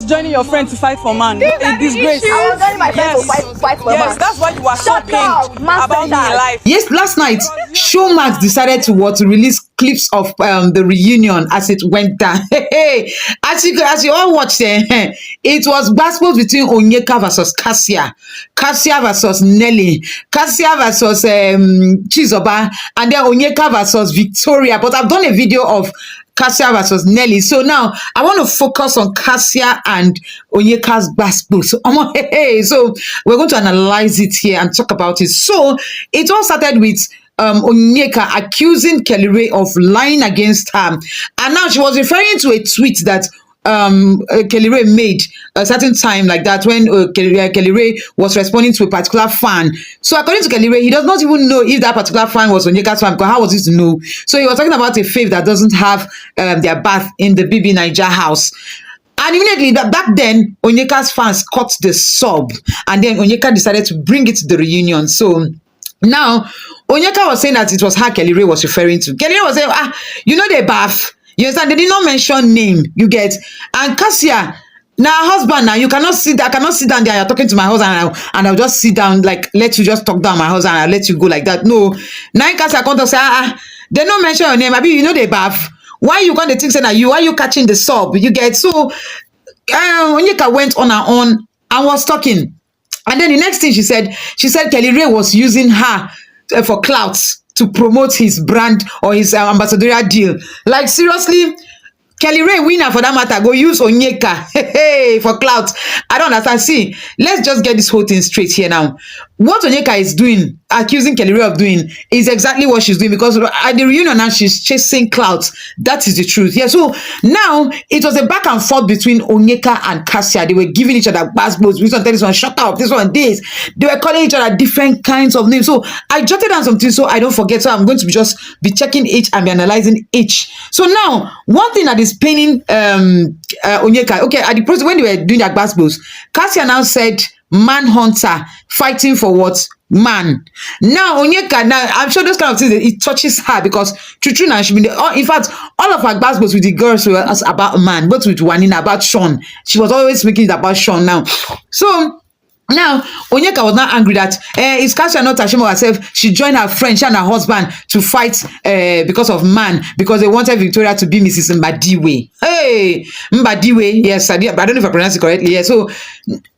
joining your friend to fight for man. A disgrace. I was joining my friend to fight for man. Yes, that's why you are so pained about me in life. Yes, last night, ÇHÅ0S decided to release clips of the reunion as it went down. As you all watched it was battles between Onyeka versus Kassia, Kassia versus Nelly, Kassia versus Chizoba, and then Onyeka versus Victoria. But I've done a video of Kassia versus Nelly. So now I want to focus on Kassia and Onyeka's battles. So we're going to analyze it here and talk about it. So it all started with Onyeka accusing Kelly Ray of lying against her. And now she was referring to a tweet that Kelly Ray made a certain time like that when Kelly Ray was responding to a particular fan. So according to Kelly Ray, he does not even know if that particular fan was Onyeka's fan, because how was he to know? So he was talking about a fave that doesn't have their bath in the Bbnaija house. And immediately back then, Onyeka's fans caught the sub, and then Onyeka decided to bring it to the reunion. So now Onyeka was saying that it was her Kelly Ray was referring to. Kelly Ray was saying, you know the bath. You understand? They did not mention name. You get. And Kassia, now husband, now you cannot sit. I cannot sit down there. You're talking to my husband, and I'll just sit down, like let you just talk down my husband. I'll let you go like that. No. Now Kassia come to say, they don't mention your name. Maybe you know the bath. Why you going to think say that you? Why you catching the sub? You get. So Onyeka went on her own and was talking, and then the next thing she said Kelly Ray was using her for Clout to promote his brand or his ambassadorial deal. Like seriously, Kelly Ray winner for that matter go use Onyeka for Clout. I don't understand. See, let's just get this whole thing straight here now. What Onyeka is doing, accusing Kelly Ray of doing, is exactly what she's doing, because at the reunion now she's chasing Clout. That is the truth. Yeah. So now it was a back and forth between Onyeka and Kassia. They were giving each other basketballs. This one tell this one shut up. This one this. They were calling each other different kinds of names. So I jotted down something so I don't forget. So I'm going to just be checking each and be analyzing each. So now one thing that is paining Onyeka. Okay, at the process when they were doing their basketballs, Kassia now said manhunter, fighting for what? Man. Now Onyeka, now I'm sure those kind of things it touches her, because true now she been in fact all of her basketballs with the girls were about man, but with Wanina about Sean. She was always making it about Sean now. So now Onyeka was not angry that is Kassia not ashamed of herself? She joined her friend, she and her husband to fight because of man, because they wanted Victoria to be Mrs. Mbadiwe. Hey, Mbadiwe, yes, I don't know if I pronounced it correctly. Yeah, so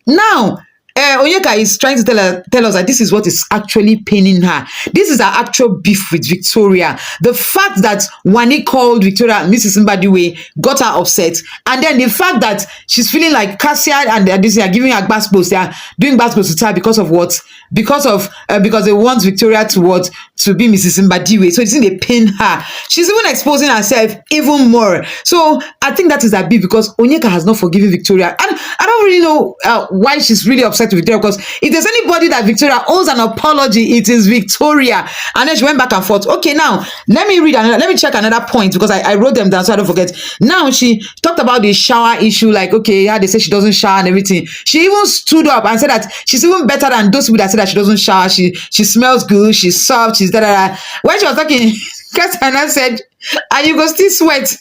now Onyeka is trying to tell us that this is what is actually paining her. This is her actual beef with Victoria. The fact that Wani called Victoria Mrs. Mbadiwe got her upset, and then the fact that she's feeling like Kassia and they are giving her basketballs, they are doing basketballs with her because of what? Because they want Victoria to be Mrs. Mbadiwe. So it's in they pain her. She's even exposing herself even more. So I think that is her beef, because Onyeka has not forgiven Victoria, and I don't really know why she's really upset with Victoria, because if there's anybody that Victoria owes an apology, it is Victoria. And then she went back and forth. Okay, now let me check another point, because I wrote them down so I don't forget. Now she talked about the shower issue, like okay, yeah, they say she doesn't shower and everything. She even stood up and said that she's even better than those people that say that she doesn't shower. She smells good, she's soft, she's da. When she was talking, Kassia said, and you go still sweat.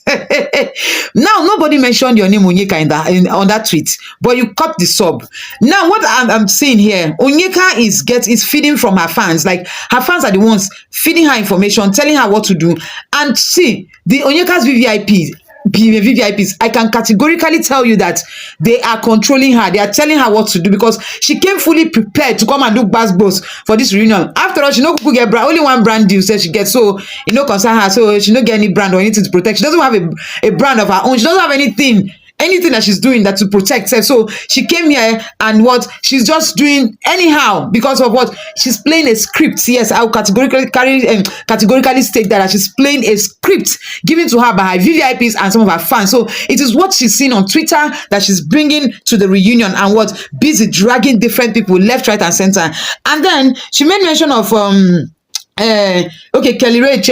Now nobody mentioned your name Onyeka on that tweet, but you cut the sub. Now what I'm seeing here, Onyeka is feeding from her fans. Like her fans are the ones feeding her information, telling her what to do. And see, the Onyeka's VVIPs, I can categorically tell you that they are controlling her. They are telling her what to do, because she came fully prepared to come and do basketballs for this reunion. After all, she no could get only one brand deal says she gets, so it no concern her. So she no get any brand or anything to protect. She doesn't have a brand of her own. She doesn't have anything that she's doing that to protect her. So she came here and what she's just doing anyhow because of what she's playing a script. Yes, I'll categorically state that she's playing a script given to her by her VVIPs and some of her fans. So it is what she's seen on Twitter that she's bringing to the reunion, and what busy dragging different people left, right, and center. And then she made mention of okay, Kelly Ray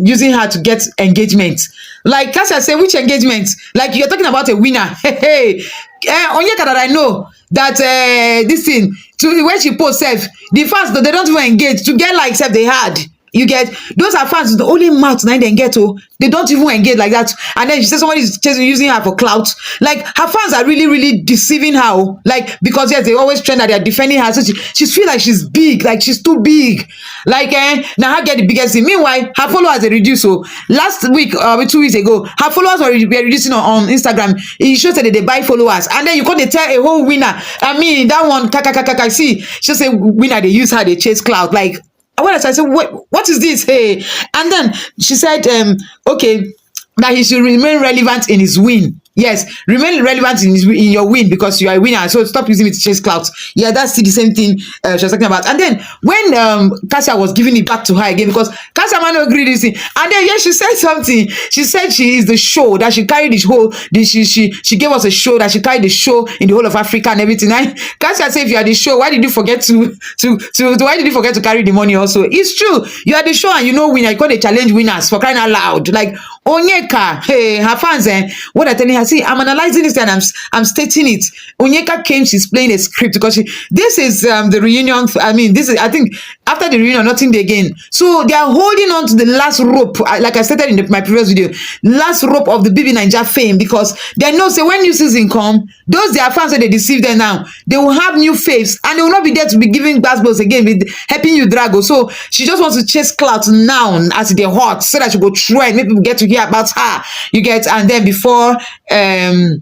using her to get engagement. Like Kassia said, which engagement? Like you're talking about a winner. Onyeka that I know that this thing to when she post self, the fans they don't even engage to get like self they had. You get, those are fans, the only mouth now they get, oh, they don't even engage like that. And then she says somebody is using her for clout. Like, her fans are really, really deceiving her, oh. Like, because yes, they always trend that they're defending her. So she feel like she's big, like she's too big. Like, now her get the biggest thing. Meanwhile, her followers are reduced. So last week, 2 weeks ago, her followers were reducing on Instagram. It shows that they buy followers. And then you can't tell a whole winner. I mean, that one, kaka, see, she just say winner, they use her, they chase clout. Like, when I said, what is this? Hey. And then she said, okay, that he should remain relevant in his win. Yes, remain relevant in your win because you are a winner. So stop using it to chase clout. Yeah, that's the same thing she was talking about. And then when Kassia was giving it back to her again, because Kassia might not agree with this thing. And then yeah, she said something. She said she is the show, that she carried this whole. She gave us a show, that she carried the show in the whole of Africa and everything. And Kassia said, if you are the show, why did you forget to why did you forget to carry the money also? It's true. You are the show and you know winner. You call the challenge winners, for crying out loud. Like Onyeka, hey, her fans, what I'm telling her, see, I'm analyzing this and I'm stating it. Onyeka came, she's playing a script because this is the reunion. I mean, this is, I think, after the reunion, nothing again. So they are holding on to the last rope, like I stated in my previous video, last rope of the Bbnaija fame, because they know, say, when new season come, those their fans, so they deceive them now, they will have new faves and they will not be there to be giving basketballs again with helping you Drago. So she just wants to chase clout now as they're hot, so that she go trend, maybe people get to hear about her, you get, and then before the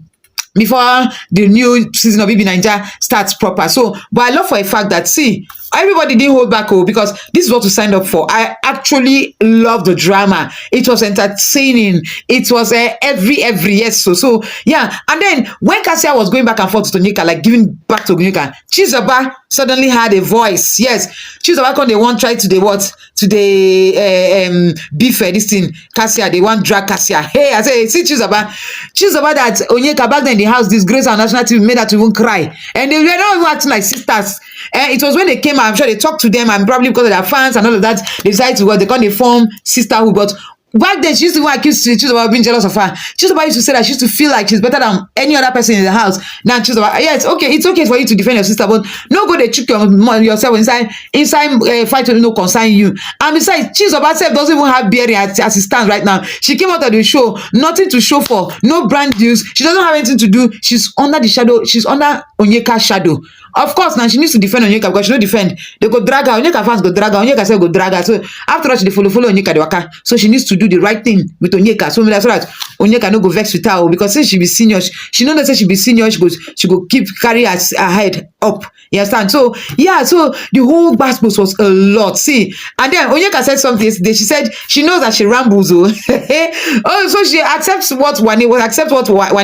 new season of Bbnaija starts proper. So, but I love for a fact that, see, everybody didn't hold back, because this is what we signed up for. I actually love the drama. It was entertaining. It was every yes. So yeah. And then when Kassia was going back and forth to Onyeka, like giving back to Onyeka, Chizoba suddenly had a voice. Yes, Chizoba when they want try to the what to the beef this thing. Kassia, they want drag Kassia. Hey, I say, see Chizoba that Onyeka back then in the house disgraced our national team, made her to even cry, and they were not even acting like sisters. It was when they came, I'm sure they talked to them, and probably because of their fans and all of that, they decided to go. They can't form Sisterhood, but back then she used to accuse Chizoba of being jealous of her. Chizoba used to say that she used to feel like she's better than any other person in the house. Now Chizoba, yeah, it's okay for you to defend your sister, but no go they trick yourself inside fight to no concern you. And besides, Chizoba self doesn't even have bearing as it stands right now. She came out of the show, nothing to show for, no brand deals. She doesn't have anything to do. She's under the shadow. She's under Onyeka's shadow. Of course, now she needs to defend Onyeka, because she don't defend. They go drag her. Onyeka fans go drag her. Onyeka self go drag her. So after all, she follow Onyeka the waka. So she needs to do the right thing with Onyeka. So that's right. Onyeka no go vex with her, because since she be senior, she know that say she be senior, she go keep carry her head up. You understand? So yeah, so the whole basketball was a lot. See, and then Onyeka said something yesterday. She said she knows that she rambles. Oh, so she accepts what Wani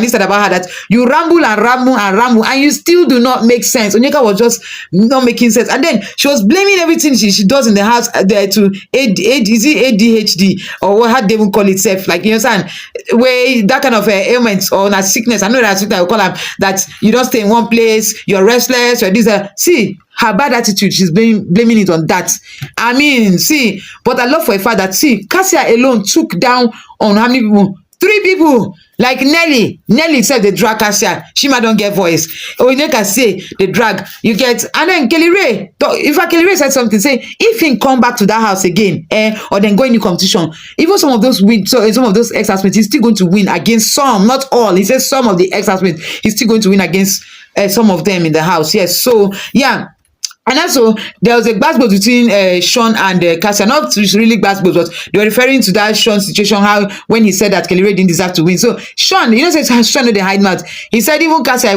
said about her, that you ramble and you still do not make sense. Onyeka was just not making sense, and then she was blaming everything she does in the house there to ADHD or what they even call itself, like, you understand, where that kind of ailments or a sickness. I know that's what I call them, that you don't stay in one place, you're restless, you're this. See, her bad attitude, she's blaming it on that. I mean, see, but I love for a fact that, see, Kassia alone took down on how many people? 3 people. Like Nelly said the drag Kassia. She might don't get voice. Onyeka say the drag. You get, and then Kelly Ray. In fact, Kelly Ray said something. Say if he come back to that house again, or then go in the competition, even some of those win. So some of those ex-housemates, he's still going to win against some, not all. He says some of the ex-housemates, he's still going to win against some of them in the house. Yes. So yeah. And also, there was a basketball between Sean and Kassia. Not really basketball, but they were referring to that Sean situation, how when he said that Kelly Ray didn't deserve to win. So Sean, you know, says Sean no dey hide mouth. He said even Kassia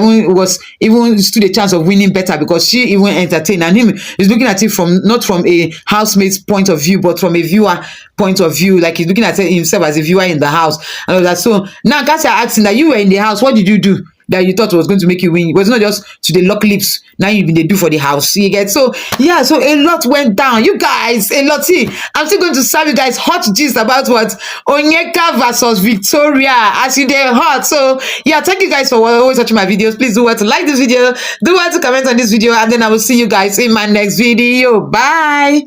even stood a chance of winning better, because she even entertained, and him is looking at it from not from a housemate's point of view, but from a viewer point of view. Like he's looking at himself as a viewer in the house and all that. So now Kassia asking that you were in the house, what did you do that you thought was going to make you win? It was not just to the lock lips. Now you've been they do for the house. You get, so yeah, so a lot went down. You guys, a lot. See, I'm still going to serve you guys hot gist about what Onyeka versus Victoria as you they're hot. So yeah, thank you guys for always watching my videos. Please do what to like this video, do what to comment on this video, and then I will see you guys in my next video. Bye.